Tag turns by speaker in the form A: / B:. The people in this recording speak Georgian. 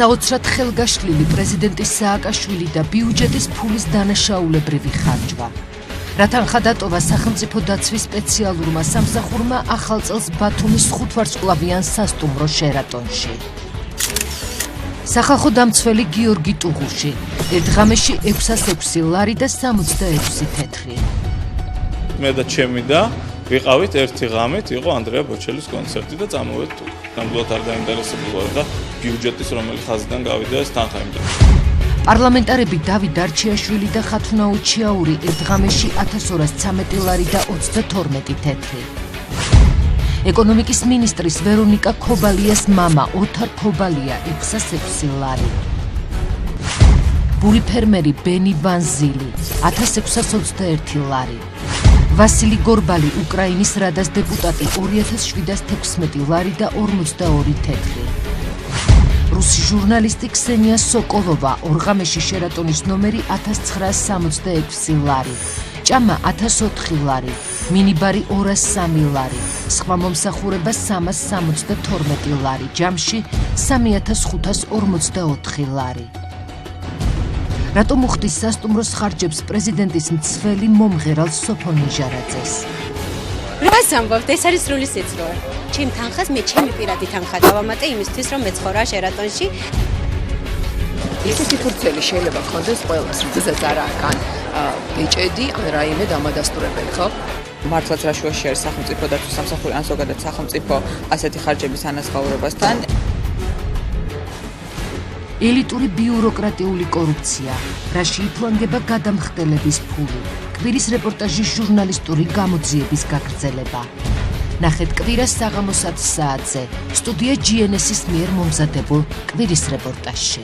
A: საოცრად ხელგაშლილი პრეზიდენტის სააკაშვილი და ბიუჯეტის ფულის დანაშაულებრივი ხარჯვა. რათან ხადატოვა სახელმწიფო დაცვის სპეციალურმა სამსახურმა ახალ წელს ბათუმის 5 ვარსკვლავიან სასტუმრო შერატონში. სახალხო დამცველი გიორგი ტუღუში, ერთ ღამეში 606 ლარი და 66 თეთრი.
B: მე და ჩემი და ვიყავით ერთი ღამით, იყო ანდრეა ბოჩელის კონცერტი და წამოვედი თუ. ნამდვილად არ დაინტერესებული ვარ და ბიუჯეტის რომელი ხაზიდან გავიდა ეს თანხა იმდენ.
A: პარლამენტარები დავით დარჩიაშვილი და ხათუნაუ ჩიაური ერთ ღამეში 1213 ლარი და 32 თეთრი. ეკონომიკის მინისტრის ვერონიკა ქობალიას მამა ოთარ ქობალია 606 ლარი. ბური ფერმერი ბენი ვანზილი 1621 ლარი. ვასილი გორბალი უკრაინის რადას დეპუტატი 2716 ლარი და 42 თეთრი. რუსი ჟურნალისტი ქსენია სოკოლოვა ორღამეში შერატონის ნომერი 1966 ლარი. ჭამა 1004 ლარი. მინიბარი 203 ლარი. სხვა მომსახურება 372 ლარი. ჯამში 3544 ლარი. რატომ უხდის სასტუმროს ხარჯებს პრეზიდენტის მცველი მომღერალ სოფონ ნიჟარაძეს?
C: რას ამბობთ? ეს არის სრული სიცრუე. ჩემ თანხას მე ჩემი პირადი თანხა დავამატე იმისთვის, რომ მეცხოვრა შერატონში.
D: ისეთი ფურცელი შეიძლება გქონდეს ყველას, როდესაც არა კან ბეჭედი ან რაიმე დამადასტურებელი, ხო?
E: მართლაც რა შუაში არის სახელმწიფო დაცვის სამსახური ან ზოგადად სახელმწიფო ასეთი ხარჯების ანაზღაურებასთან.
A: ელიტური ბიუროკრატიული კორუფცია, რაში იფლანგება გადამხდელების ფული, კვირის რეპორტაჟის ჟურნალისტური გამოძიების გაგრძელება. ნახეთ კვირას საღამო 7 საათზე, სტუდია GNS-ის მიერ მომზადებულ კვირის რეპორტაჟში.